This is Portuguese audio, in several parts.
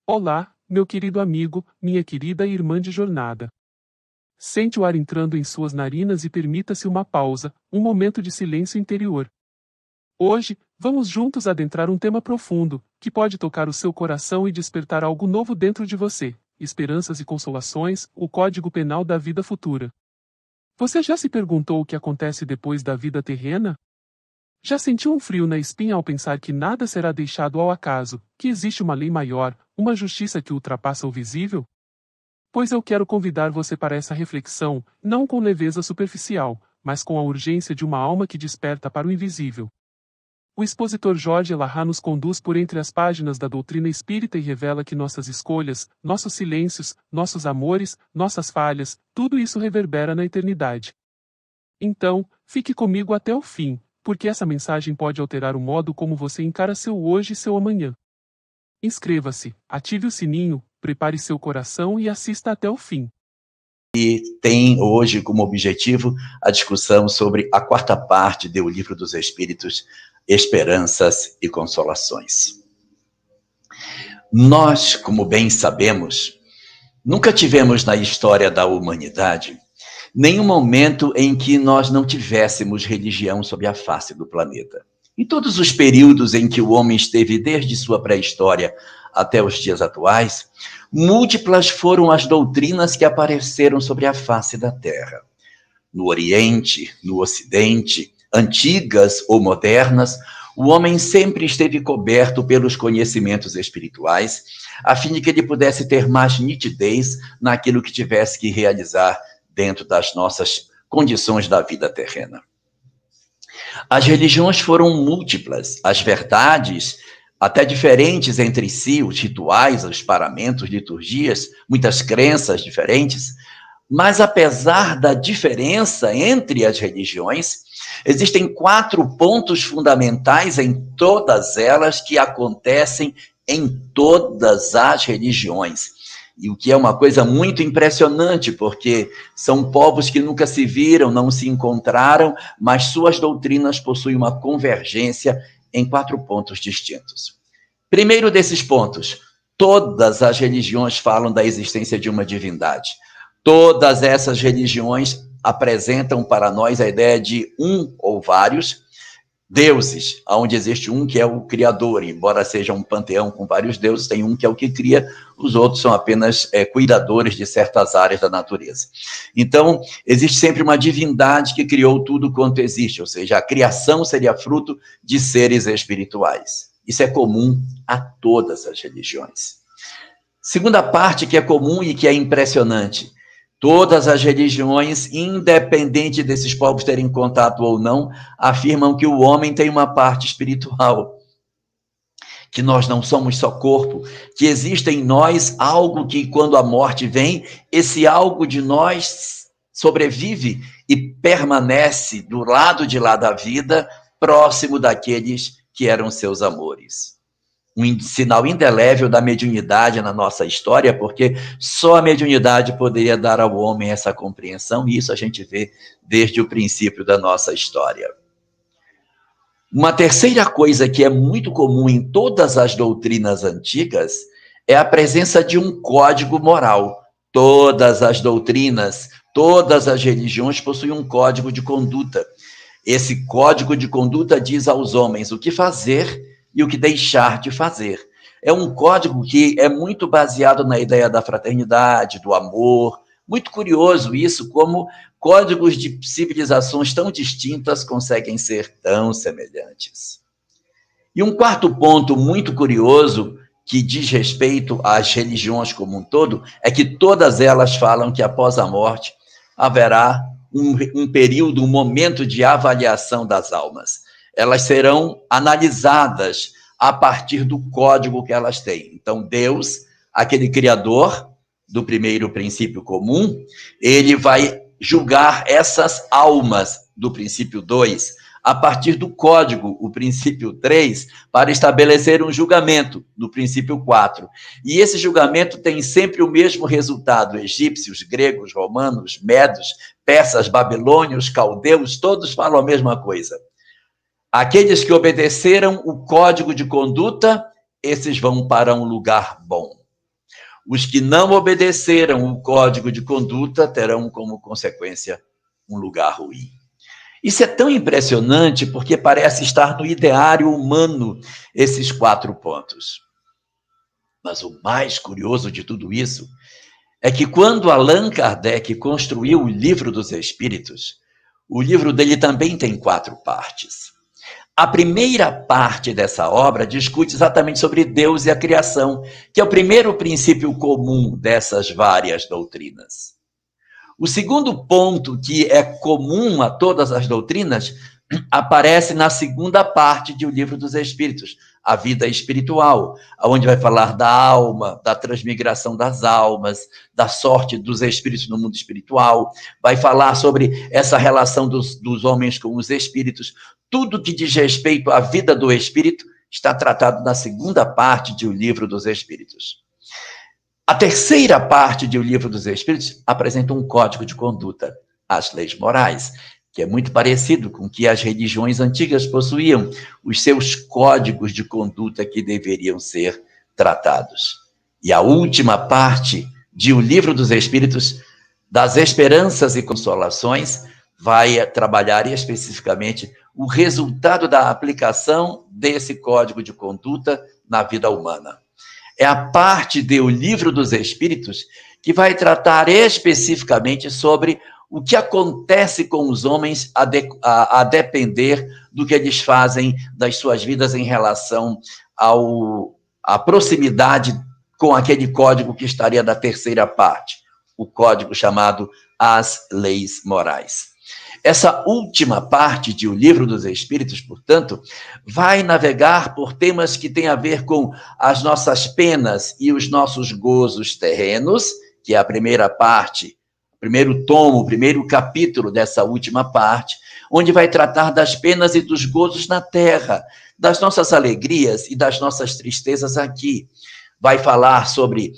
Olá, meu querido amigo, minha querida irmã de jornada. Sente o ar entrando em suas narinas e permita-se uma pausa, um momento de silêncio interior. Hoje, vamos juntos adentrar um tema profundo, que pode tocar o seu coração e despertar algo novo dentro de você: esperanças e consolações, o Código Penal da vida futura. Você já se perguntou o que acontece depois da vida terrena? Já sentiu um frio na espinha ao pensar que nada será deixado ao acaso, que existe uma lei maior, uma justiça que ultrapassa o visível? Pois eu quero convidar você para essa reflexão, não com leveza superficial, mas com a urgência de uma alma que desperta para o invisível. O expositor Jorge Elahá nos conduz por entre as páginas da doutrina espírita e revela que nossas escolhas, nossos silêncios, nossos amores, nossas falhas, tudo isso reverbera na eternidade. Então, fique comigo até o fim, porque essa mensagem pode alterar o modo como você encara seu hoje e seu amanhã. Inscreva-se, ative o sininho, prepare seu coração e assista até o fim. E tem hoje como objetivo a discussão sobre a quarta parte do Livro dos Espíritos, Esperanças e Consolações. Nós, como bem sabemos, nunca tivemos na história da humanidade nenhum momento em que nós não tivéssemos religião sobre a face do planeta. Em todos os períodos em que o homem esteve desde sua pré-história até os dias atuais, múltiplas foram as doutrinas que apareceram sobre a face da Terra. No Oriente, no Ocidente, antigas ou modernas, o homem sempre esteve coberto pelos conhecimentos espirituais, a fim de que ele pudesse ter mais nitidez naquilo que tivesse que realizar dentro das nossas condições da vida terrena. As religiões foram múltiplas, as verdades até diferentes entre si, os rituais, os paramentos, liturgias, muitas crenças diferentes, mas apesar da diferença entre as religiões, existem 4 pontos fundamentais em todas elas que acontecem em todas as religiões. E o que é uma coisa muito impressionante, porque são povos que nunca se viram, não se encontraram, mas suas doutrinas possuem uma convergência em 4 pontos distintos. Primeiro desses pontos, todas as religiões falam da existência de uma divindade. Todas essas religiões apresentam para nós a ideia de um ou vários deuses, onde existe um que é o criador, embora seja um panteão com vários deuses, tem um que é o que cria, os outros são apenas cuidadores de certas áreas da natureza. Então, existe sempre uma divindade que criou tudo quanto existe, ou seja, a criação seria fruto de seres espirituais. Isso é comum a todas as religiões. Segunda parte que é comum e que é impressionante: todas as religiões, independente desses povos terem contato ou não, afirmam que o homem tem uma parte espiritual, que nós não somos só corpo, que existe em nós algo que, quando a morte vem, esse algo de nós sobrevive e permanece do lado de lá da vida, próximo daqueles que eram seus amores. Um sinal indelével da mediunidade na nossa história, porque só a mediunidade poderia dar ao homem essa compreensão, e isso a gente vê desde o princípio da nossa história. Uma terceira coisa que é muito comum em todas as doutrinas antigas é a presença de um código moral. Todas as doutrinas, todas as religiões possuem um código de conduta. Esse código de conduta diz aos homens o que fazer e o que deixar de fazer. É um código que é muito baseado na ideia da fraternidade, do amor. Muito curioso isso, como códigos de civilizações tão distintas conseguem ser tão semelhantes. E um quarto ponto muito curioso, que diz respeito às religiões como um todo, é que todas elas falam que após a morte haverá um período, um momento de avaliação das almas. Elas serão analisadas a partir do código que elas têm. Então, Deus, aquele criador do primeiro princípio comum, ele vai julgar essas almas do princípio 2 a partir do código, o princípio 3, para estabelecer um julgamento do princípio 4. E esse julgamento tem sempre o mesmo resultado. Egípcios, gregos, romanos, medos, persas, babilônios, caldeus, todos falam a mesma coisa. Aqueles que obedeceram o código de conduta, esses vão para um lugar bom. Os que não obedeceram o código de conduta terão como consequência um lugar ruim. Isso é tão impressionante porque parece estar no ideário humano esses 4 pontos. Mas o mais curioso de tudo isso é que quando Allan Kardec construiu o Livro dos Espíritos, o livro dele também tem 4 partes. A primeira parte dessa obra discute exatamente sobre Deus e a criação, que é o primeiro princípio comum dessas várias doutrinas. O segundo ponto, que é comum a todas as doutrinas, aparece na segunda parte de O Livro dos Espíritos, a vida espiritual, onde vai falar da alma, da transmigração das almas, da sorte dos espíritos no mundo espiritual, vai falar sobre essa relação dos homens com os espíritos. Tudo que diz respeito à vida do espírito está tratado na segunda parte de O Livro dos Espíritos. A terceira parte de O Livro dos Espíritos apresenta um código de conduta, as leis morais, que é muito parecido com o que as religiões antigas possuíam, os seus códigos de conduta que deveriam ser tratados. E a última parte de O Livro dos Espíritos, das Esperanças e Consolações, vai trabalhar especificamente o resultado da aplicação desse código de conduta na vida humana. É a parte de O Livro dos Espíritos que vai tratar especificamente sobre o que acontece com os homens a depender do que eles fazem das suas vidas em relação à proximidade com aquele código que estaria da terceira parte, o código chamado As Leis Morais. Essa última parte de O Livro dos Espíritos, portanto, vai navegar por temas que têm a ver com as nossas penas e os nossos gozos terrenos, que é a primeira parte, o primeiro tomo, o primeiro capítulo dessa última parte, onde vai tratar das penas e dos gozos na terra, das nossas alegrias e das nossas tristezas aqui. Vai falar sobre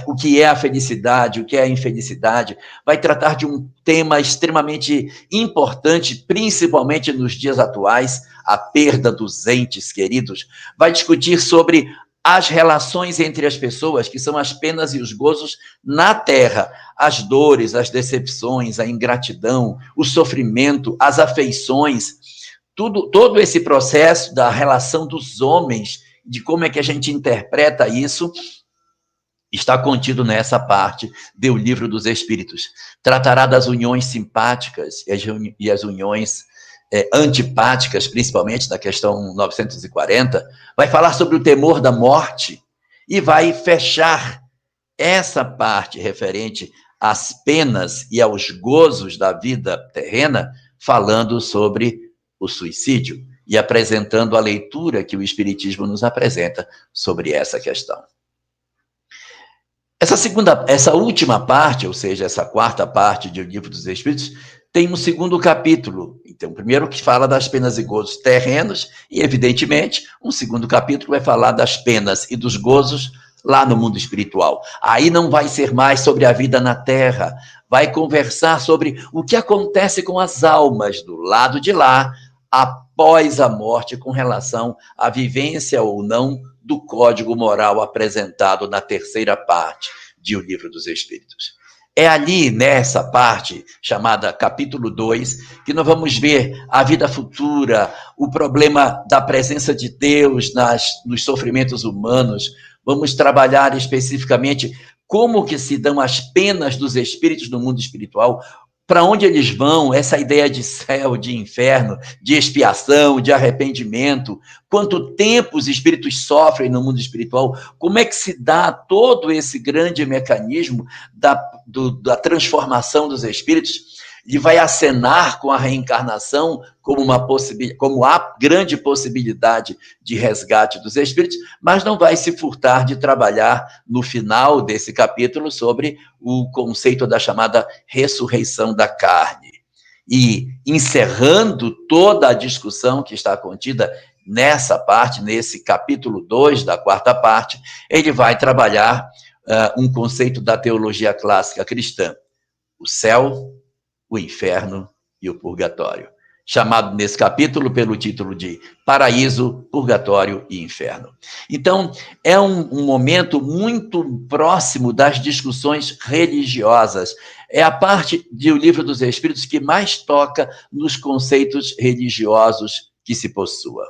o que é a felicidade, o que é a infelicidade, vai tratar de um tema extremamente importante, principalmente nos dias atuais, a perda dos entes queridos, vai discutir sobre as relações entre as pessoas, que são as penas e os gozos na terra, as dores, as decepções, a ingratidão, o sofrimento, as afeições, todo esse processo da relação dos homens, de como é que a gente interpreta isso, está contido nessa parte do Livro dos Espíritos. Tratará das uniões simpáticas e as uniões antipáticas, principalmente na questão 940, vai falar sobre o temor da morte e vai fechar essa parte referente às penas e aos gozos da vida terrena, falando sobre o suicídio e apresentando a leitura que o Espiritismo nos apresenta sobre essa questão. Essa última parte, ou seja, essa quarta parte do Livro dos Espíritos, tem um segundo capítulo. Então, o primeiro que fala das penas e gozos terrenos, e, evidentemente, um segundo capítulo vai falar das penas e dos gozos lá no mundo espiritual. Aí não vai ser mais sobre a vida na terra, vai conversar sobre o que acontece com as almas do lado de lá, após a morte, com relação à vivência ou não do código moral apresentado na terceira parte de O Livro dos Espíritos. É ali, nessa parte, chamada capítulo 2, que nós vamos ver a vida futura, o problema da presença de Deus nos sofrimentos humanos. Vamos trabalhar especificamente como que se dão as penas dos espíritos no mundo espiritual, para onde eles vão, essa ideia de céu, de inferno, de expiação, de arrependimento, quanto tempo os espíritos sofrem no mundo espiritual, como é que se dá todo esse grande mecanismo da transformação dos espíritos, e vai acenar com a reencarnação como a grande possibilidade de resgate dos espíritos, mas não vai se furtar de trabalhar no final desse capítulo sobre o conceito da chamada ressurreição da carne. E encerrando toda a discussão que está contida nessa parte, nesse capítulo 2 da quarta parte, ele vai trabalhar um conceito da teologia clássica cristã: o céu, o inferno e o purgatório. chamado nesse capítulo pelo título de Paraíso, Purgatório e Inferno. Então, é um momento muito próximo das discussões religiosas. É a parte do Livro dos Espíritos que mais toca nos conceitos religiosos que se possua.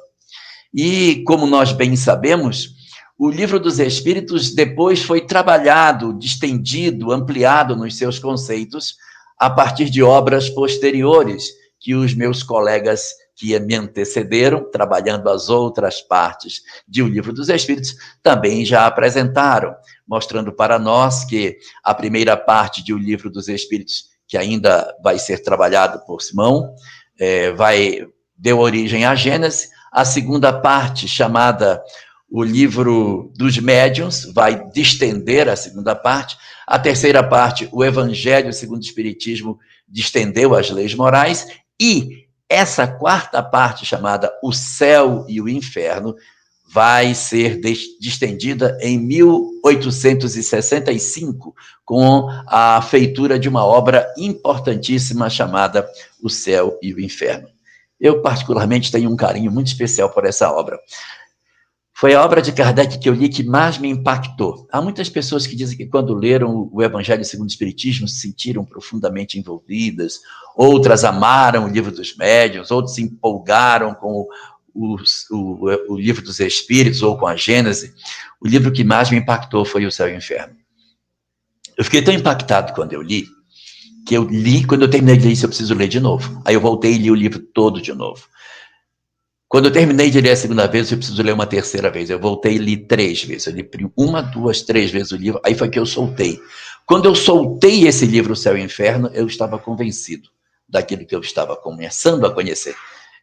E, como nós bem sabemos, o Livro dos Espíritos depois foi trabalhado, distendido, ampliado nos seus conceitos a partir de obras posteriores que os meus colegas que me antecederam, trabalhando as outras partes de O Livro dos Espíritos, também já apresentaram, mostrando para nós que a primeira parte de O Livro dos Espíritos, que ainda vai ser trabalhado por Simão, deu origem à Gênese. A segunda parte, chamada O Livro dos Médiuns, vai distender a segunda parte. A terceira parte, o Evangelho segundo o Espiritismo, distendeu as leis morais. E essa quarta parte, chamada O Céu e o Inferno, vai ser distendida em 1865, com a feitura de uma obra importantíssima chamada O Céu e o Inferno. Eu, particularmente, tenho um carinho muito especial por essa obra. Foi a obra de Kardec que eu li que mais me impactou. Há muitas pessoas que dizem que quando leram o Evangelho segundo o Espiritismo se sentiram profundamente envolvidas, outras amaram o Livro dos Médiuns, outros se empolgaram com o Livro dos Espíritos ou com a Gênese. O livro que mais me impactou foi O Céu e o Inferno. Eu fiquei tão impactado quando eu li, que eu li, quando eu terminei de ler isso, eu preciso ler de novo. Aí eu voltei e li o livro todo de novo. Quando eu terminei de ler a segunda vez, eu preciso ler uma terceira vez. Eu voltei e li 3 vezes. Eu li 1, 2, 3 vezes o livro. Aí foi que eu soltei. Quando eu soltei esse livro, O Céu e o Inferno, eu estava convencido daquilo que eu estava começando a conhecer.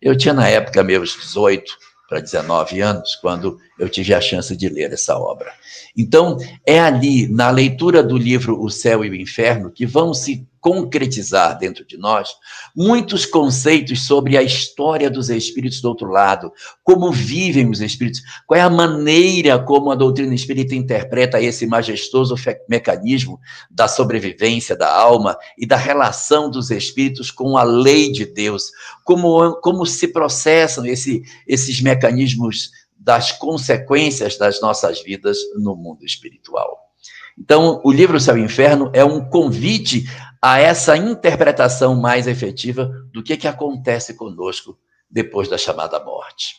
Eu tinha, na época, meus 18 para 19 anos, quando eu tive a chance de ler essa obra. Então, é ali, na leitura do livro O Céu e o Inferno, que vão se concretizar dentro de nós muitos conceitos sobre a história dos espíritos do outro lado, como vivem os espíritos, qual é a maneira como a doutrina espírita interpreta esse majestoso mecanismo da sobrevivência da alma e da relação dos espíritos com a lei de Deus, como se processam esses mecanismos das consequências das nossas vidas no mundo espiritual. Então, o livro O Céu e o Inferno é um convite a essa interpretação mais efetiva do que acontece conosco depois da chamada morte.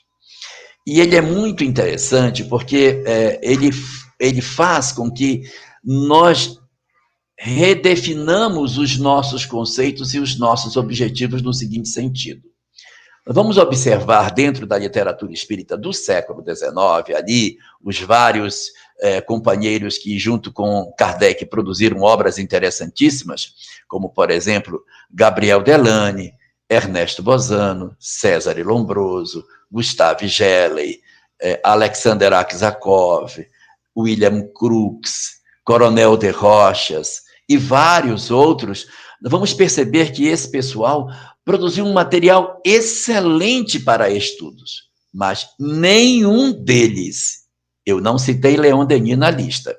E ele é muito interessante porque ele faz com que nós redefinamos os nossos conceitos e os nossos objetivos no seguinte sentido. Vamos observar dentro da literatura espírita do século XIX, ali, os vários companheiros que, junto com Kardec, produziram obras interessantíssimas, como, por exemplo, Gabriel Delany, Ernesto Bozano, César Lombroso, Gustave Gelley, Alexander Aksakov, William Crookes, Coronel de Rochas e vários outros. Vamos perceber que esse pessoal produziu um material excelente para estudos, mas nenhum deles, eu não citei Leon Denis na lista,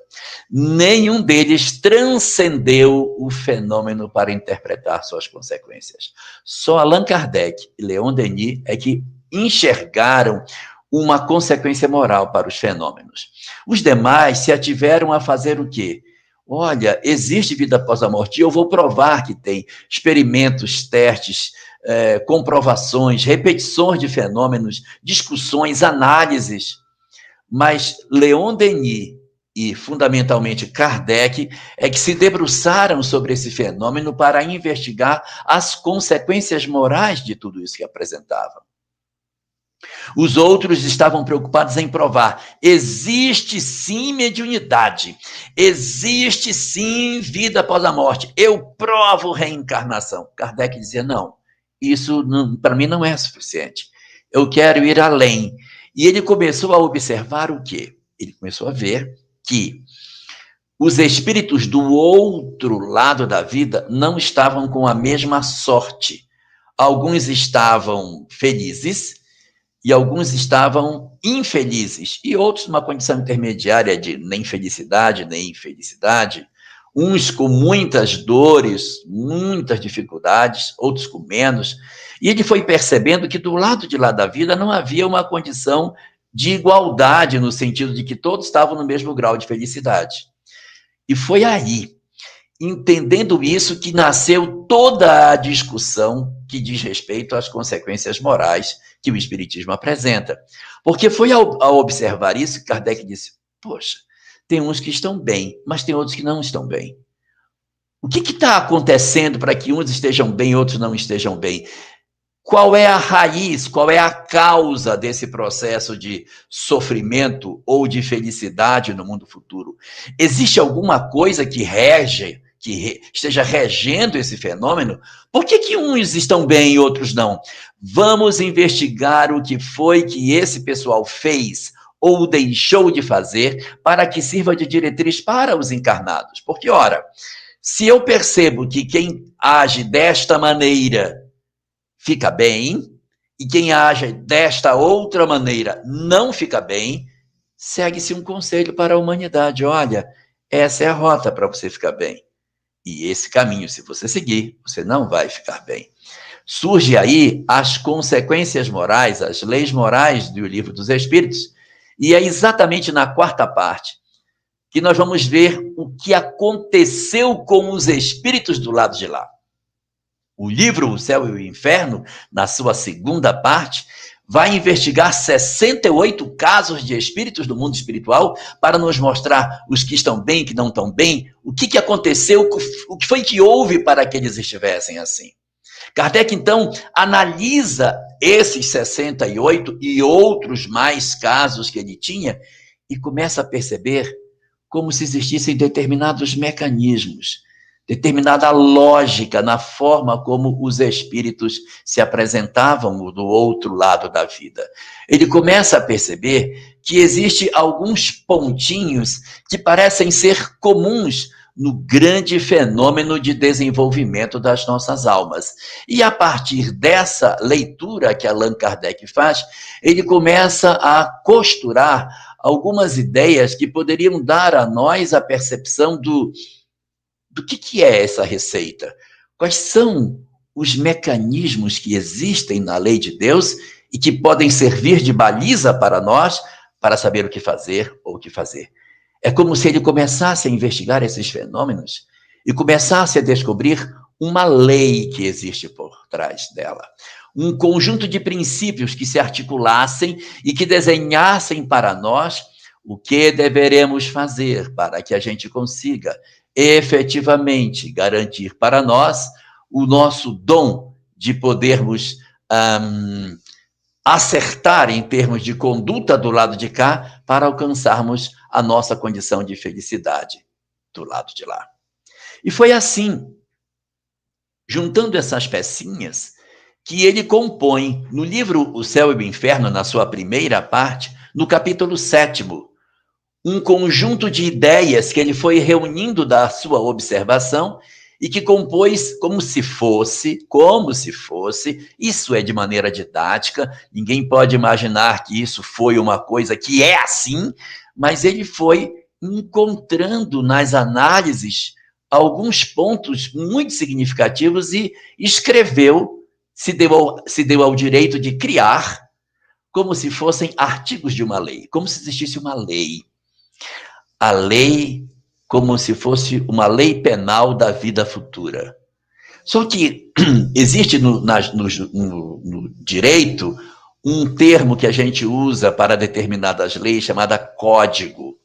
nenhum deles transcendeu o fenômeno para interpretar suas consequências. Só Allan Kardec e Leon Denis é que enxergaram uma consequência moral para os fenômenos. Os demais se ativeram a fazer o quê? Olha, existe vida após a morte, e eu vou provar que tem experimentos, testes, comprovações, repetições de fenômenos, discussões, análises. Mas Leon Denis e, fundamentalmente, Kardec é que se debruçaram sobre esse fenômeno para investigar as consequências morais de tudo isso que apresentavam. Os outros estavam preocupados em provar. Existe sim mediunidade. Existe sim vida após a morte. Eu provo reencarnação. Kardec dizia, não, isso para mim não é suficiente. Eu quero ir além. E ele começou a observar o quê? Ele começou a ver que os espíritos do outro lado da vida não estavam com a mesma sorte. Alguns estavam felizes e alguns estavam infelizes, e outros numa condição intermediária de nem felicidade, nem infelicidade. uns com muitas dores, muitas dificuldades, outros com menos. E ele foi percebendo que do lado de lá da vida não havia uma condição de igualdade, no sentido de que todos estavam no mesmo grau de felicidade. E foi aí, entendendo isso, que nasceu toda a discussão que diz respeito às consequências morais que o Espiritismo apresenta. Porque foi ao observar isso que Kardec disse, poxa, tem uns que estão bem, mas tem outros que não estão bem. O que está acontecendo para que uns estejam bem e outros não estejam bem? Qual é a raiz, qual é a causa desse processo de sofrimento ou de felicidade no mundo futuro? Existe alguma coisa que rege, esteja regendo esse fenômeno? Por que uns estão bem e outros não? Vamos investigar o que foi que esse pessoal fez ou deixou de fazer para que sirva de diretriz para os encarnados. Porque, ora, se eu percebo que quem age desta maneira fica bem, e quem age desta outra maneira não fica bem, segue-se um conselho para a humanidade. Olha, essa é a rota para você ficar bem. E esse caminho, se você seguir, você não vai ficar bem. Surge aí as consequências morais, as leis morais do Livro dos Espíritos, e é exatamente na quarta parte que nós vamos ver o que aconteceu com os espíritos do lado de lá. O livro O Céu e o Inferno, na sua segunda parte, vai investigar 68 casos de espíritos do mundo espiritual para nos mostrar os que estão bem, que não estão bem, o que aconteceu, o que foi que houve para que eles estivessem assim. Kardec, então, analisa esses 68 e outros mais casos que ele tinha e começa a perceber como se existissem determinados mecanismos, determinada lógica na forma como os espíritos se apresentavam do outro lado da vida. Ele começa a perceber que existem alguns pontinhos que parecem ser comuns no grande fenômeno de desenvolvimento das nossas almas. E a partir dessa leitura que Allan Kardec faz, ele começa a costurar algumas ideias que poderiam dar a nós a percepção do que é essa receita? Quais são os mecanismos que existem na lei de Deus e que podem servir de baliza para nós para saber o que fazer ou o que fazer? É como se ele começasse a investigar esses fenômenos e começasse a descobrir uma lei que existe por trás dela. Um conjunto de princípios que se articulassem e que desenhassem para nós o que deveremos fazer para que a gente consiga efetivamente garantir para nós o nosso dom de podermos acertar em termos de conduta do lado de cá para alcançarmos a nossa condição de felicidade do lado de lá. E foi assim, juntando essas pecinhas, que ele compõe no livro O Céu e o Inferno, na sua primeira parte, no capítulo 7º, um conjunto de ideias que ele foi reunindo da sua observação e que compôs como se fosse, isso é de maneira didática, ninguém pode imaginar que isso foi uma coisa que é assim, mas ele foi encontrando nas análises alguns pontos muito significativos e escreveu, se deu ao direito de criar, como se fossem artigos de uma lei, como se existisse uma lei. A lei como se fosse uma lei penal da vida futura. Só que existe no direito um termo que a gente usa para determinadas leis chamada código.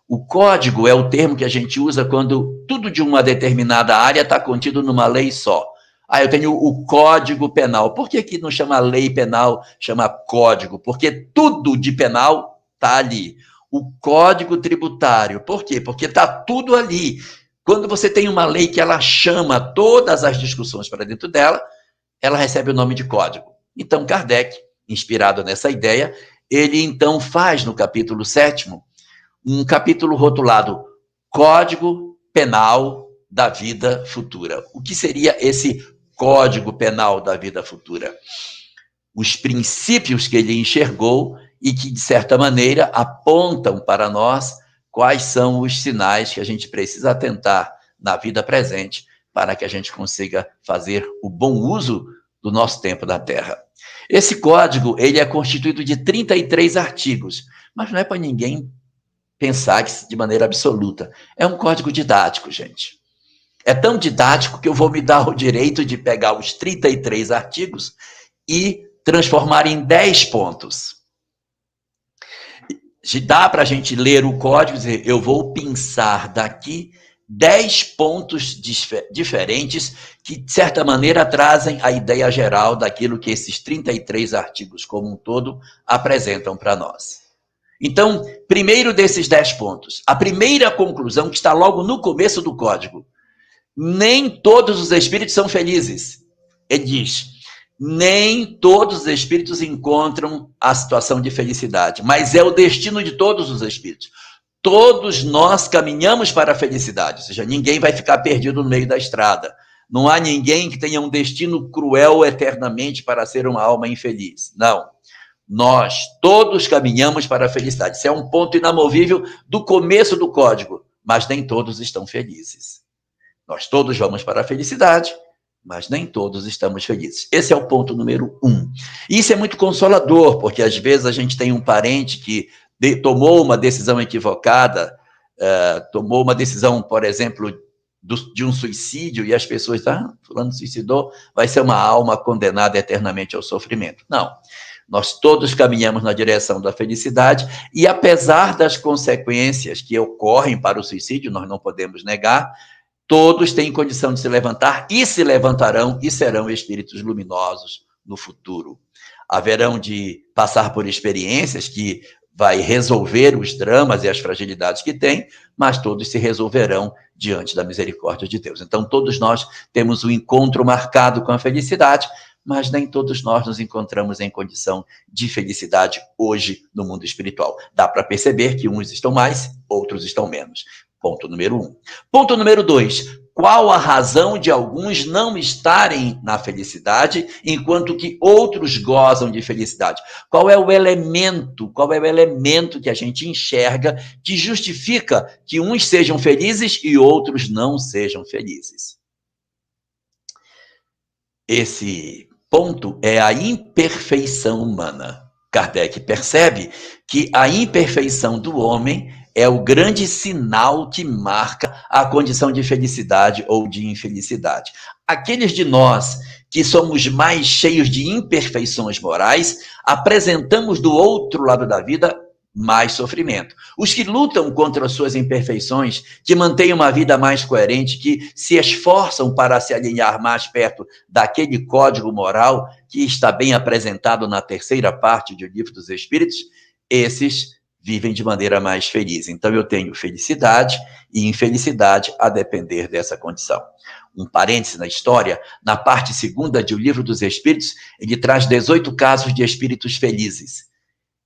O código é o termo que a gente usa quando tudo de uma determinada área está contido numa lei só. Eu tenho o Código Penal. Por que não chama lei penal, chama código? Porque tudo de penal está ali. O Código Tributário. Por quê? Porque está tudo ali. Quando você tem uma lei que ela chama todas as discussões para dentro dela, ela recebe o nome de código. Então, Kardec, inspirado nessa ideia, ele então faz no capítulo 7º um capítulo rotulado Código Penal da Vida Futura. O que seria esse Código Penal da Vida Futura? Os princípios que ele enxergou e que, de certa maneira, apontam para nós quais são os sinais que a gente precisa atentar na vida presente, para que a gente consiga fazer o bom uso do nosso tempo na Terra. Esse código, ele é constituído de 33 artigos, mas não é para ninguém pensar que de maneira absoluta. É um código didático, gente. É tão didático que eu vou me dar o direito de pegar os 33 artigos e transformar em 10 pontos. Dá para a gente ler o código e dizer, eu vou pensar daqui 10 pontos diferentes que, de certa maneira, trazem a ideia geral daquilo que esses 33 artigos como um todo apresentam para nós. Então, primeiro desses 10 pontos, a primeira conclusão que está logo no começo do código, nem todos os espíritos são felizes. Ele diz, nem todos os espíritos encontram a situação de felicidade, mas é o destino de todos os espíritos. Todos nós caminhamos para a felicidade, ou seja, ninguém vai ficar perdido no meio da estrada. Não há ninguém que tenha um destino cruel eternamente para ser uma alma infeliz. Não. Nós todos caminhamos para a felicidade. Isso é um ponto inamovível do começo do código, mas nem todos estão felizes. Nós todos vamos para a felicidade, mas nem todos estamos felizes. Esse é o ponto número 1. Isso é muito consolador, porque às vezes a gente tem um parente que tomou uma decisão equivocada, tomou uma decisão, por exemplo, de um suicídio, e as pessoas, fulano suicidou, vai ser uma alma condenada eternamente ao sofrimento. Não. Nós todos caminhamos na direção da felicidade, e apesar das consequências que ocorrem para o suicídio, nós não podemos negar, todos têm condição de se levantar e se levantarão e serão espíritos luminosos no futuro. Haverão de passar por experiências que vai resolver os dramas e as fragilidades que tem, mas todos se resolverão diante da misericórdia de Deus. Então, todos nós temos um encontro marcado com a felicidade, mas nem todos nós nos encontramos em condição de felicidade hoje no mundo espiritual. Dá para perceber que uns estão mais, outros estão menos. Ponto número 1. Ponto número 2. Qual a razão de alguns não estarem na felicidade, enquanto que outros gozam de felicidade? Qual é o elemento que a gente enxerga que justifica que uns sejam felizes e outros não sejam felizes? Esse ponto é a imperfeição humana. Kardec percebe que a imperfeição do homem é o grande sinal que marca a condição de felicidade ou de infelicidade. Aqueles de nós que somos mais cheios de imperfeições morais, apresentamos do outro lado da vida mais sofrimento. Os que lutam contra as suas imperfeições, que mantêm uma vida mais coerente, que se esforçam para se alinhar mais perto daquele código moral que está bem apresentado na terceira parte do Livro dos Espíritos, esses vivem de maneira mais feliz. Então, eu tenho felicidade e infelicidade a depender dessa condição. Um parêntese na história, na parte segunda do Livro dos Espíritos, ele traz 18 casos de espíritos felizes.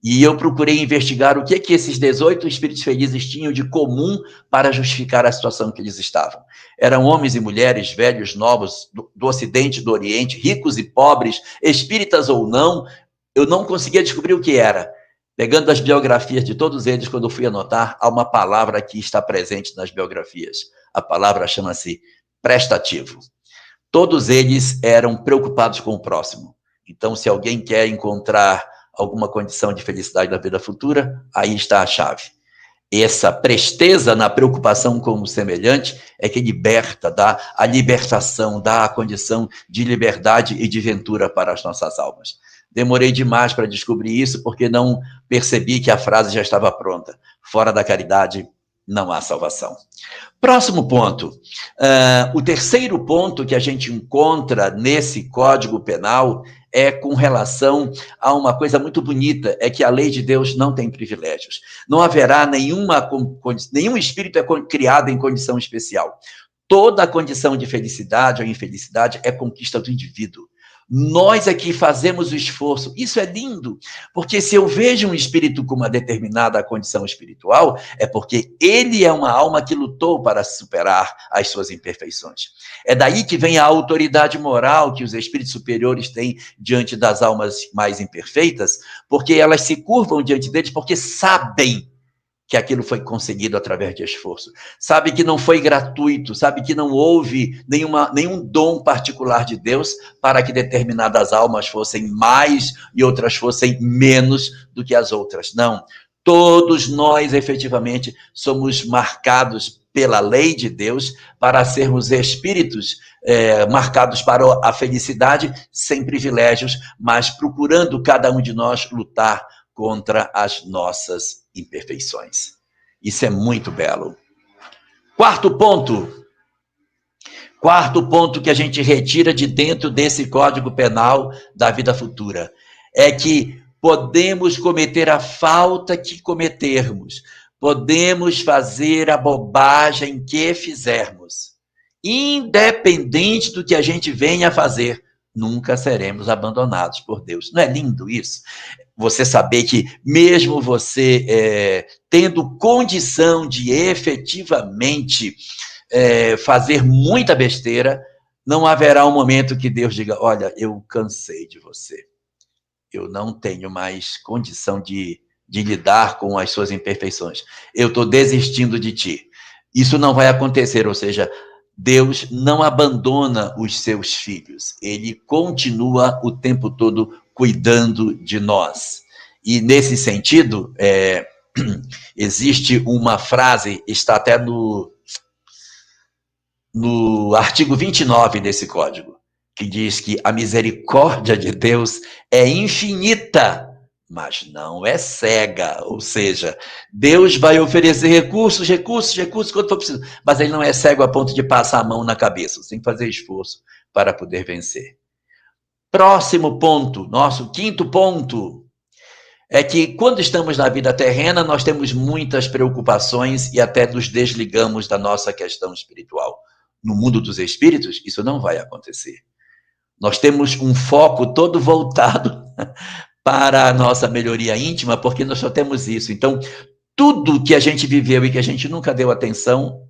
E eu procurei investigar o que esses 18 espíritos felizes tinham de comum para justificar a situação que eles estavam. Eram homens e mulheres, velhos, novos, do Ocidente, do Oriente, ricos e pobres, espíritas ou não, eu não conseguia descobrir o que era. Pegando as biografias de todos eles, quando eu fui anotar, há uma palavra que está presente nas biografias. A palavra chama-se prestativo. Todos eles eram preocupados com o próximo. Então, se alguém quer encontrar alguma condição de felicidade na vida futura, aí está a chave. Essa presteza na preocupação com o semelhante é que liberta, dá a libertação, dá a condição de liberdade e de ventura para as nossas almas. Demorei demais para descobrir isso, porque não percebi que a frase já estava pronta. Fora da caridade, não há salvação. Próximo ponto. O terceiro ponto que a gente encontra nesse Código Penal é com relação a uma coisa muito bonita, é que a lei de Deus não tem privilégios. Não haverá nenhum espírito criado em condição especial. Toda a condição de felicidade ou infelicidade é conquista do indivíduo. Nós aqui fazemos o esforço. Isso é lindo, porque se eu vejo um espírito com uma determinada condição espiritual, é porque ele é uma alma que lutou para superar as suas imperfeições. É daí que vem a autoridade moral que os espíritos superiores têm diante das almas mais imperfeitas, porque elas se curvam diante deles porque sabem que aquilo foi conseguido através de esforço. Sabe que não foi gratuito, sabe que não houve nenhum dom particular de Deus para que determinadas almas fossem mais e outras fossem menos do que as outras. Não. Todos nós, efetivamente, somos marcados pela lei de Deus para sermos espíritos marcados para a felicidade, sem privilégios, mas procurando cada um de nós lutar contra as nossas imperfeições. Isso é muito belo. Quarto ponto que a gente retira de dentro desse Código Penal da vida futura é que podemos cometer a falta que cometermos, podemos fazer a bobagem que fizermos, independente do que a gente venha a fazer, nunca seremos abandonados por Deus. Não é lindo isso? Você saber que mesmo você tendo condição de efetivamente fazer muita besteira, não haverá um momento que Deus diga, olha, eu cansei de você. Eu não tenho mais condição de lidar com as suas imperfeições. Eu estou desistindo de ti. Isso não vai acontecer, ou seja, Deus não abandona os seus filhos. Ele continua o tempo todo cuidando de nós. E, nesse sentido, existe uma frase, está até no artigo 29 desse código, que diz que a misericórdia de Deus é infinita, mas não é cega. Ou seja, Deus vai oferecer recursos quando for preciso, mas ele não é cego a ponto de passar a mão na cabeça. Você tem que fazer esforço para poder vencer. Próximo ponto, nosso quinto ponto, é que quando estamos na vida terrena, nós temos muitas preocupações e até nos desligamos da nossa questão espiritual. No mundo dos espíritos, isso não vai acontecer. Nós temos um foco todo voltado para a nossa melhoria íntima, porque nós só temos isso. Então, tudo que a gente viveu e que a gente nunca deu atenção,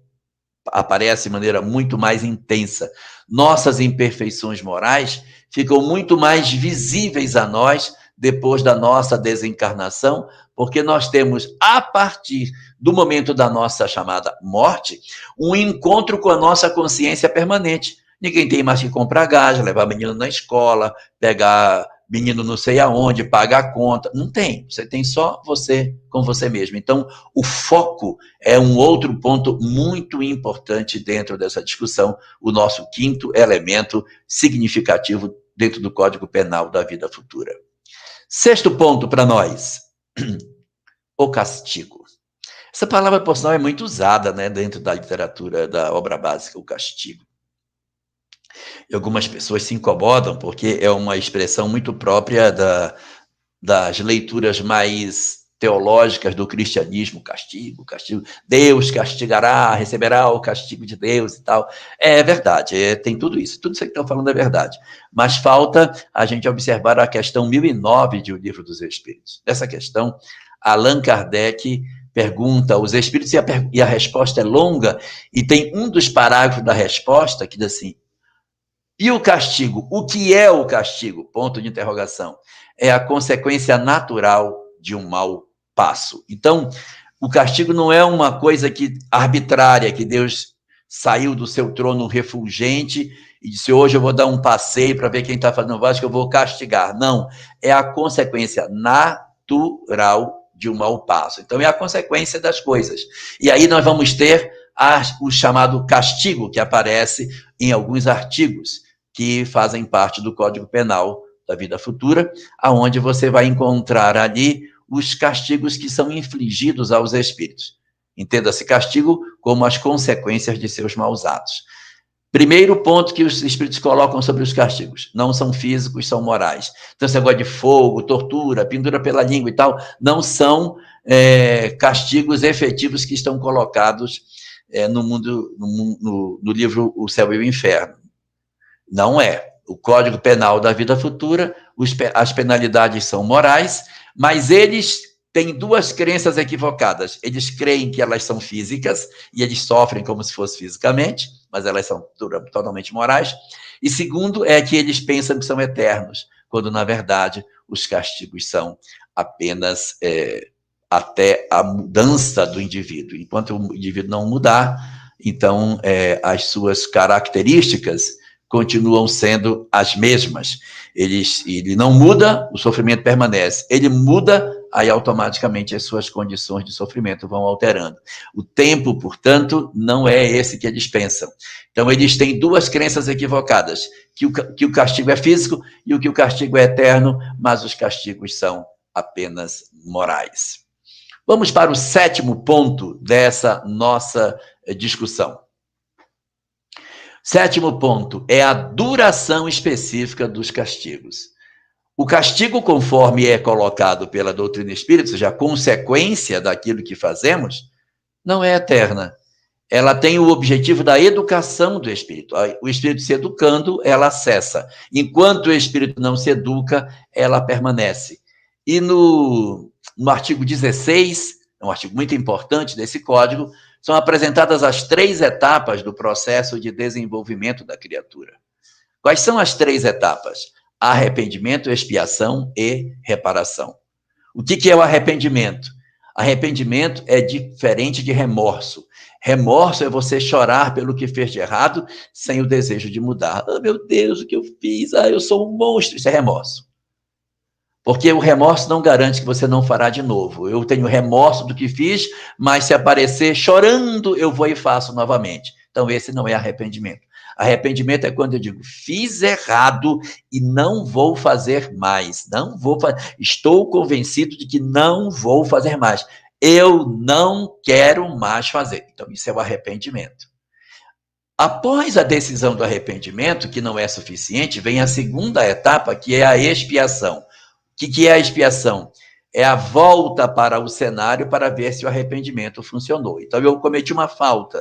aparece de maneira muito mais intensa. Nossas imperfeições morais ficam muito mais visíveis a nós depois da nossa desencarnação, porque nós temos, a partir do momento da nossa chamada morte, um encontro com a nossa consciência permanente. Ninguém tem mais que comprar gás, levar menino na escola, pegar menino não sei aonde, pagar a conta. Não tem. Você tem só você com você mesmo. Então, o foco é um outro ponto muito importante dentro dessa discussão, o nosso quinto elemento significativo dentro do Código Penal da vida futura. Sexto ponto para nós, o castigo. Essa palavra, por sinal, é muito usada, né, dentro da literatura da obra básica, o castigo. E algumas pessoas se incomodam porque é uma expressão muito própria das leituras mais teológicas do cristianismo, castigo. Deus castigará, receberá o castigo de Deus e tal. É verdade, tem tudo isso que estão falando é verdade. Mas falta a gente observar a questão 1009 de O Livro dos Espíritos. Dessa questão, Allan Kardec pergunta aos espíritos e a resposta é longa, e tem um dos parágrafos da resposta que diz assim, e o castigo? O que é o castigo? Ponto de interrogação. É a consequência natural de um mau passo. Então, o castigo não é uma coisa arbitrária, que Deus saiu do seu trono refulgente e disse, hoje eu vou dar um passeio para ver quem está fazendo acho que eu vou castigar. Não, é a consequência natural de um mau passo. Então, é a consequência das coisas. E aí nós vamos ter o chamado castigo, que aparece em alguns artigos que fazem parte do Código Penal da vida futura, aonde você vai encontrar ali os castigos que são infligidos aos espíritos. Entenda-se castigo como as consequências de seus maus atos. Primeiro ponto que os espíritos colocam sobre os castigos, não são físicos, são morais. Então, esse negócio de fogo, tortura, pendura pela língua e tal, não são castigos efetivos que estão colocados no livro O Céu e o Inferno. Não é. O Código Penal da vida futura, as penalidades são morais, mas eles têm duas crenças equivocadas. Eles creem que elas são físicas, e eles sofrem como se fosse fisicamente, mas elas são totalmente morais. E segundo, é que eles pensam que são eternos, quando, na verdade, os castigos são apenas até a mudança do indivíduo. Enquanto o indivíduo não mudar, então as suas características continuam sendo as mesmas. Ele não muda, o sofrimento permanece. Ele muda, aí automaticamente as suas condições de sofrimento vão alterando. O tempo, portanto, não é esse que eles pensam. Então, eles têm duas crenças equivocadas, que o castigo é físico e que o castigo é eterno, mas os castigos são apenas morais. Vamos para o 7º ponto dessa nossa discussão. 7º ponto é a duração específica dos castigos. O castigo, conforme é colocado pela doutrina espírita, ou seja, a consequência daquilo que fazemos, não é eterna. Ela tem o objetivo da educação do espírito. O espírito se educando, ela cessa. Enquanto o espírito não se educa, ela permanece. E no artigo 16, um artigo muito importante desse código, são apresentadas as 3 etapas do processo de desenvolvimento da criatura. Quais são as 3 etapas? Arrependimento, expiação e reparação. O que é o arrependimento? Arrependimento é diferente de remorso. Remorso é você chorar pelo que fez de errado sem o desejo de mudar. Ah, meu Deus, o que eu fiz? Ah, eu sou um monstro. Isso é remorso. Porque o remorso não garante que você não fará de novo. Eu tenho remorso do que fiz, mas se aparecer chorando, eu vou e faço novamente. Então, esse não é arrependimento. Arrependimento é quando eu digo, fiz errado e não vou fazer mais. Estou convencido de que não vou fazer mais. Eu não quero mais fazer. Então, isso é o arrependimento. Após a decisão do arrependimento, que não é suficiente, vem a segunda etapa, que é a expiação. O que é a expiação? É a volta para o cenário para ver se o arrependimento funcionou. Então, eu cometi uma falta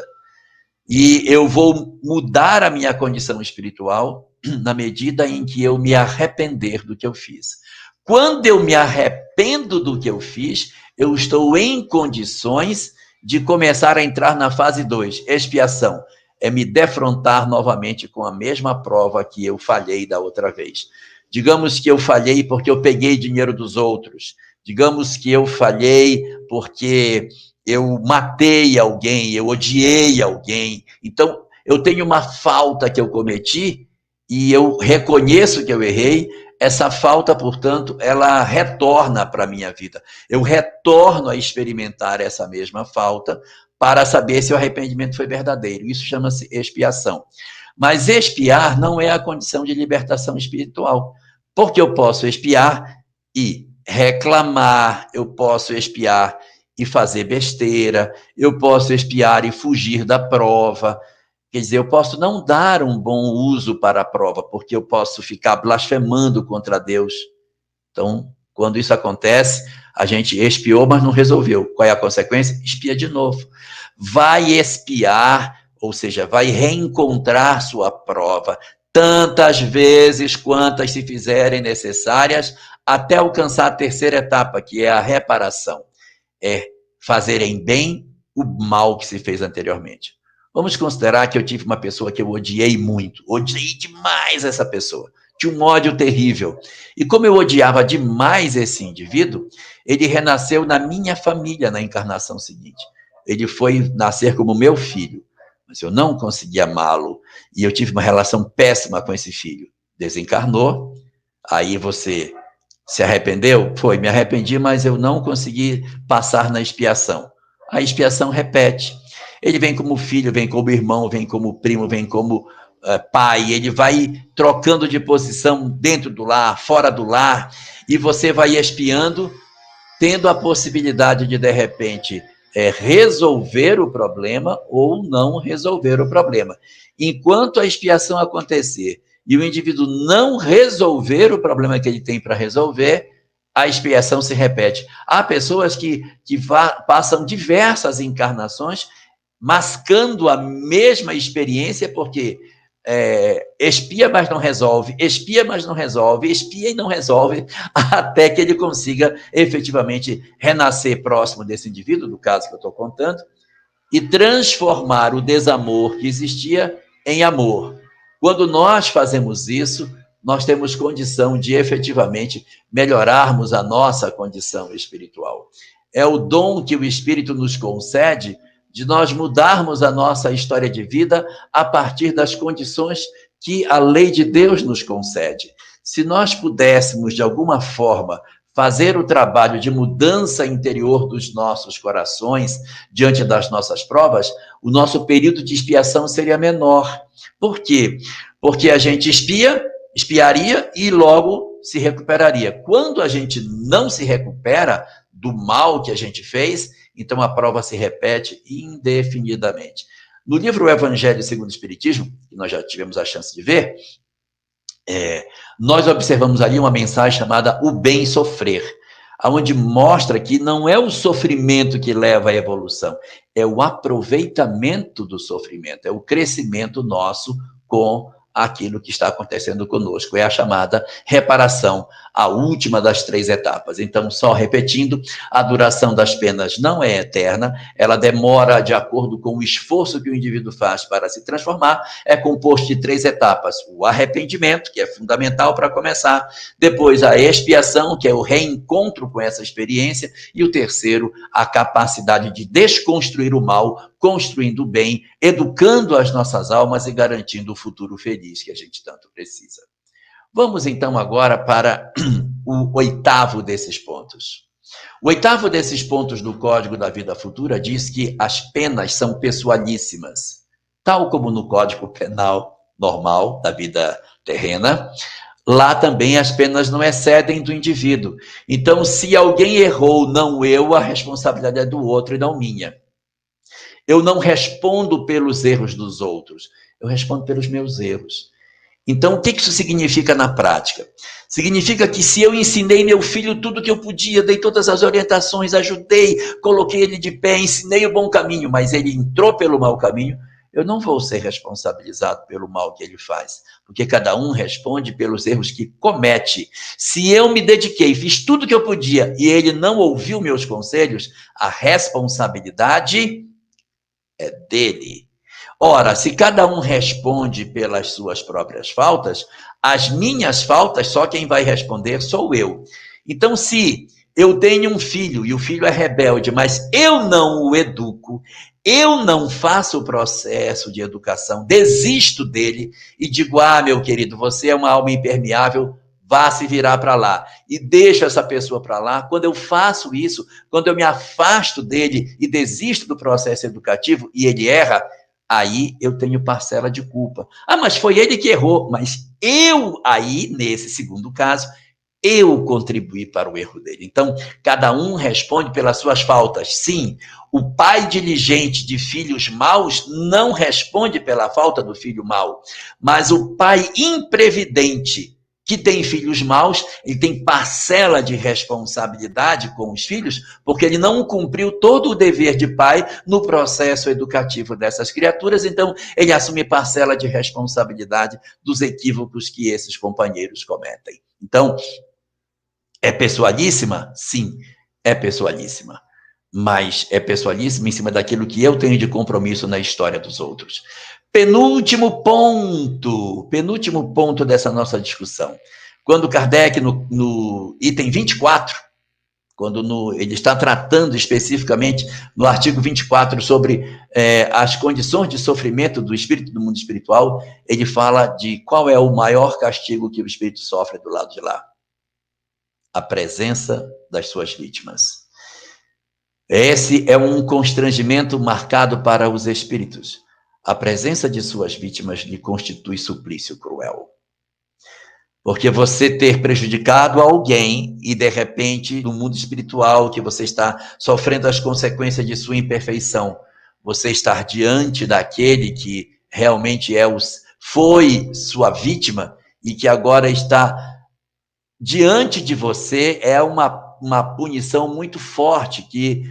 e eu vou mudar a minha condição espiritual na medida em que eu me arrepender do que eu fiz. Quando eu me arrependo do que eu fiz, eu estou em condições de começar a entrar na fase 2, expiação. É me defrontar novamente com a mesma prova que eu falhei da outra vez. Digamos que eu falhei porque eu peguei dinheiro dos outros. Digamos que eu falhei porque eu matei alguém, eu odiei alguém. Então, eu tenho uma falta que eu cometi e eu reconheço que eu errei. Essa falta, portanto, ela retorna para a minha vida. Eu retorno a experimentar essa mesma falta para saber se o arrependimento foi verdadeiro. Isso chama-se expiação. Mas expiar não é a condição de libertação espiritual, porque eu posso expiar e reclamar, eu posso expiar e fazer besteira, eu posso expiar e fugir da prova. Quer dizer, eu posso não dar um bom uso para a prova, porque eu posso ficar blasfemando contra Deus. Então, quando isso acontece, a gente expiou, mas não resolveu. Qual é a consequência? Expia de novo. Vai expiar, ou seja, vai reencontrar sua prova tantas vezes quantas se fizerem necessárias até alcançar a terceira etapa, que é a reparação. É fazerem bem o mal que se fez anteriormente. Vamos considerar que eu tive uma pessoa que eu odiei muito, odiei demais essa pessoa, tinha um ódio terrível. E como eu odiava demais esse indivíduo, ele renasceu na minha família na encarnação seguinte. Ele foi nascer como meu filho, mas eu não consegui amá-lo e eu tive uma relação péssima com esse filho. Desencarnou, aí você se arrependeu? Foi, me arrependi, mas eu não consegui passar na expiação. A expiação repete. Ele vem como filho, vem como irmão, vem como primo, vem como pai, ele vai trocando de posição dentro do lar, fora do lar, e você vai expiando, tendo a possibilidade de repente, resolver o problema ou não resolver o problema. Enquanto a expiação acontecer e o indivíduo não resolver o problema que ele tem para resolver, a expiação se repete. Há pessoas que passam diversas encarnações mascando a mesma experiência, porque expia, mas não resolve, expia, mas não resolve, expia e não resolve, até que ele consiga efetivamente renascer próximo desse indivíduo, do caso que eu estou contando, e transformar o desamor que existia em amor. Quando nós fazemos isso, nós temos condição de efetivamente melhorarmos a nossa condição espiritual. é o dom que o Espírito nos concede de nós mudarmos a nossa história de vida a partir das condições que a lei de Deus nos concede. Se nós pudéssemos, de alguma forma, fazer o trabalho de mudança interior dos nossos corações diante das nossas provas, o nosso período de expiação seria menor. Por quê? Porque a gente espiaria e logo se recuperaria. Quando a gente não se recupera do mal que a gente fez, então a prova se repete indefinidamente. No livro O Evangelho segundo o Espiritismo, que nós já tivemos a chance de ver, nós observamos ali uma mensagem chamada O Bem Sofrer, onde mostra que não é o sofrimento que leva à evolução, é o aproveitamento do sofrimento, é o crescimento nosso com aquilo que está acontecendo conosco, é a chamada reparação, a última das 3 etapas. Então, só repetindo, a duração das penas não é eterna, ela demora de acordo com o esforço que o indivíduo faz para se transformar, é composto de 3 etapas: o arrependimento, que é fundamental para começar, depois a expiação, que é o reencontro com essa experiência, e o terceiro, a capacidade de desconstruir o mal, construindo o bem, educando as nossas almas e garantindo o futuro feliz que a gente tanto precisa. Vamos então agora para o 8º desses pontos. O 8º desses pontos do Código da Vida Futura diz que as penas são pessoalíssimas, tal como no Código Penal normal da vida terrena. Lá também as penas não excedem do indivíduo. Então, se alguém errou, não eu, a responsabilidade é do outro e não minha. Eu não respondo pelos erros dos outros, eu respondo pelos meus erros. Então, o que isso significa na prática? Significa que se eu ensinei meu filho tudo que eu podia, dei todas as orientações, ajudei, coloquei ele de pé, ensinei o bom caminho, mas ele entrou pelo mau caminho, eu não vou ser responsabilizado pelo mal que ele faz, porque cada um responde pelos erros que comete. Se eu me dediquei, fiz tudo que eu podia e ele não ouviu meus conselhos, a responsabilidade é dele. Ora, se cada um responde pelas suas próprias faltas, as minhas faltas, só quem vai responder sou eu. Então, se eu tenho um filho e o filho é rebelde, mas eu não o educo, eu não faço o processo de educação, desisto dele e digo: ah, meu querido, você é uma alma impermeável, vá se virar para lá. E deixo essa pessoa para lá. Quando eu faço isso, quando eu me afasto dele e desisto do processo educativo e ele erra, aí eu tenho parcela de culpa. Ah, mas foi ele que errou. Mas eu aí, nesse segundo caso, eu contribuí para o erro dele. Então, cada um responde pelas suas faltas. Sim, o pai diligente de filhos maus não responde pela falta do filho mau. Mas o pai imprevidente que tem filhos maus, ele tem parcela de responsabilidade com os filhos, porque ele não cumpriu todo o dever de pai no processo educativo dessas criaturas, então ele assume parcela de responsabilidade dos equívocos que esses companheiros cometem. Então, é pessoalíssima? Sim, é pessoalíssima. Mas é pessoalíssima em cima daquilo que eu tenho de compromisso na história dos outros. Penúltimo ponto dessa nossa discussão. Quando Kardec, no item 24, quando ele está tratando especificamente no artigo 24 sobre as condições de sofrimento do espírito do mundo espiritual, ele fala de qual é o maior castigo que o espírito sofre do lado de lá. A presença das suas vítimas. Esse é um constrangimento marcado para os espíritos. A presença de suas vítimas lhe constitui suplício cruel. Porque você ter prejudicado alguém e, de repente, no mundo espiritual, que você está sofrendo as consequências de sua imperfeição, você estar diante daquele que realmente foi sua vítima e que agora está diante de você, é uma punição muito forte que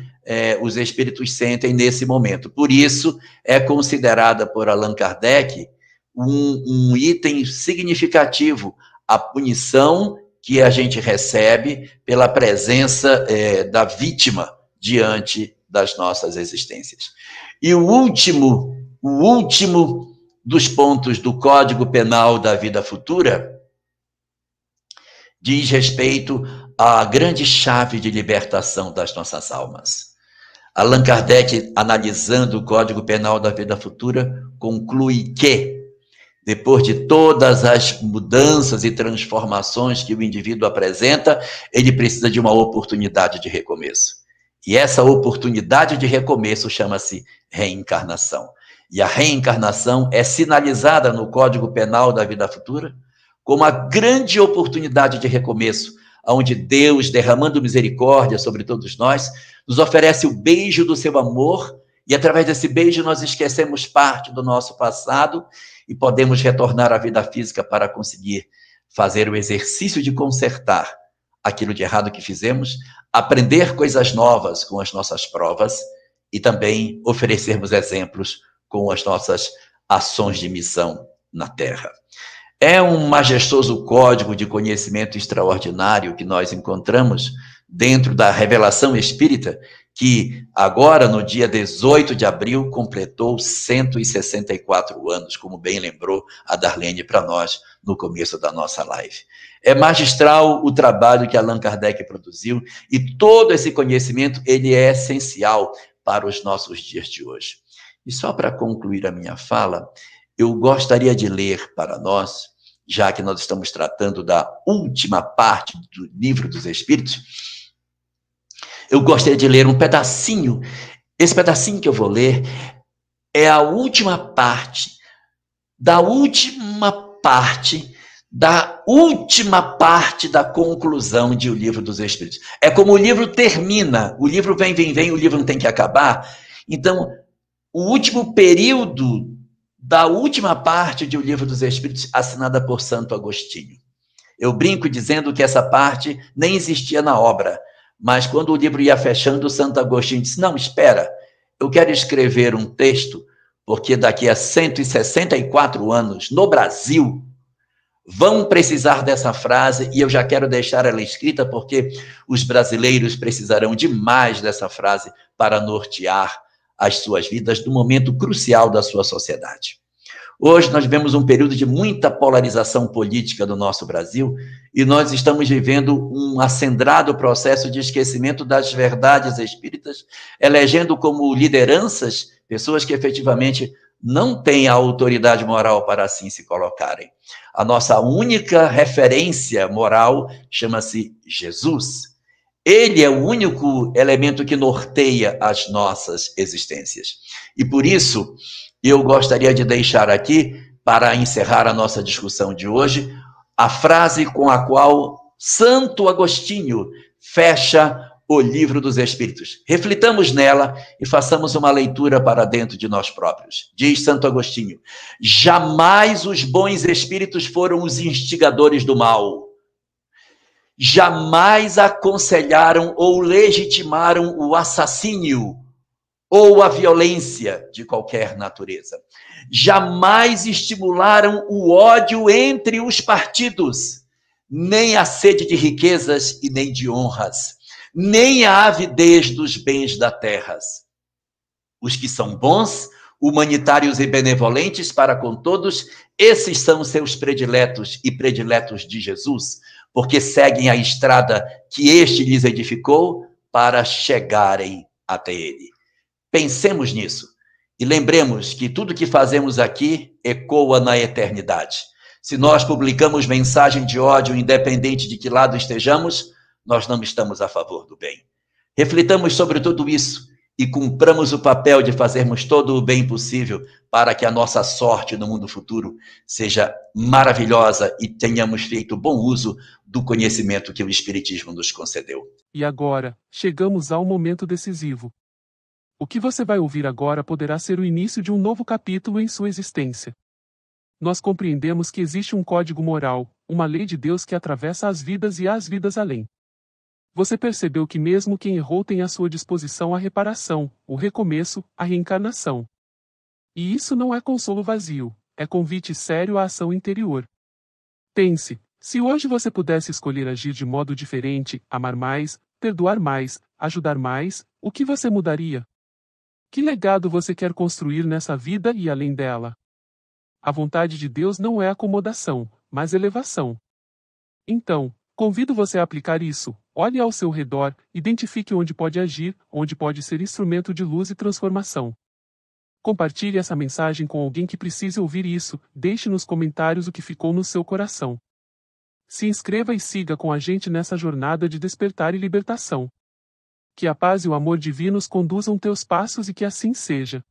os espíritos sentem nesse momento. Por isso, é considerada por Allan Kardec um item significativo, a punição que a gente recebe pela presença da vítima diante das nossas existências. E o último dos pontos do Código Penal da Vida Futura diz respeito a grande chave de libertação das nossas almas. Allan Kardec, analisando o Código Penal da Vida Futura, conclui que, depois de todas as mudanças e transformações que o indivíduo apresenta, ele precisa de uma oportunidade de recomeço. E essa oportunidade de recomeço chama-se reencarnação. E a reencarnação é sinalizada no Código Penal da Vida Futura como a grande oportunidade de recomeço, onde Deus, derramando misericórdia sobre todos nós, nos oferece o beijo do seu amor, e através desse beijo nós esquecemos parte do nosso passado e podemos retornar à vida física para conseguir fazer o exercício de consertar aquilo de errado que fizemos, aprender coisas novas com as nossas provas e também oferecermos exemplos com as nossas ações de missão na Terra. É um majestoso código de conhecimento extraordinário que nós encontramos dentro da revelação espírita, que agora, no dia 18 de abril, completou 164 anos, como bem lembrou a Darlene para nós no começo da nossa live. É magistral o trabalho que Allan Kardec produziu, e todo esse conhecimento ele é essencial para os nossos dias de hoje. E só para concluir a minha fala, eu gostaria de ler para nós, já que nós estamos tratando da última parte do Livro dos Espíritos, eu gostaria de ler um pedacinho. Esse pedacinho que eu vou ler é a última parte da conclusão de O Livro dos Espíritos. É como o livro termina, o livro vem, o livro não tem que acabar. Então, o último período da última parte de O Livro dos Espíritos, assinada por Santo Agostinho. Eu brinco dizendo que essa parte nem existia na obra, mas quando o livro ia fechando, Santo Agostinho disse, não, espera, eu quero escrever um texto, porque daqui a 164 anos, no Brasil, vão precisar dessa frase, e eu já quero deixar ela escrita, porque os brasileiros precisarão demais dessa frase para nortear as suas vidas no momento crucial da sua sociedade. Hoje nós vivemos um período de muita polarização política do nosso Brasil, e nós estamos vivendo um acendrado processo de esquecimento das verdades espíritas, elegendo como lideranças pessoas que efetivamente não têm a autoridade moral para assim se colocarem. A nossa única referência moral chama-se Jesus. Ele é o único elemento que norteia as nossas existências. E por isso, eu gostaria de deixar aqui, para encerrar a nossa discussão de hoje, a frase com a qual Santo Agostinho fecha o Livro dos Espíritos. Reflitamos nela e façamos uma leitura para dentro de nós próprios. Diz Santo Agostinho, jamais os bons espíritos foram os instigadores do mal. Jamais aconselharam ou legitimaram o assassínio ou a violência de qualquer natureza. Jamais estimularam o ódio entre os partidos, nem a sede de riquezas e nem de honras, nem a avidez dos bens da terra. Os que são bons, humanitários e benevolentes para com todos, esses são seus prediletos e prediletos de Jesus, porque seguem a estrada que este lhes edificou para chegarem até ele. Pensemos nisso e lembremos que tudo que fazemos aqui ecoa na eternidade. Se nós publicamos mensagem de ódio, independente de que lado estejamos, nós não estamos a favor do bem. Reflitamos sobre tudo isso e cumpramos o papel de fazermos todo o bem possível para que a nossa sorte no mundo futuro seja maravilhosa e tenhamos feito bom uso do conhecimento que o Espiritismo nos concedeu. E agora, chegamos ao momento decisivo. O que você vai ouvir agora poderá ser o início de um novo capítulo em sua existência. Nós compreendemos que existe um código moral, uma lei de Deus que atravessa as vidas e as vidas além. Você percebeu que mesmo quem errou tem à sua disposição a reparação, o recomeço, a reencarnação. E isso não é consolo vazio, é convite sério à ação interior. Pense, se hoje você pudesse escolher agir de modo diferente, amar mais, perdoar mais, ajudar mais, o que você mudaria? Que legado você quer construir nessa vida e além dela? A vontade de Deus não é acomodação, mas elevação. Então, convido você a aplicar isso, Olhe ao seu redor, identifique onde pode agir, onde pode ser instrumento de luz e transformação. Compartilhe essa mensagem com alguém que precise ouvir isso, deixe nos comentários o que ficou no seu coração. Se inscreva e siga com a gente nessa jornada de despertar e libertação. Que a paz e o amor divinos conduzam teus passos e que assim seja.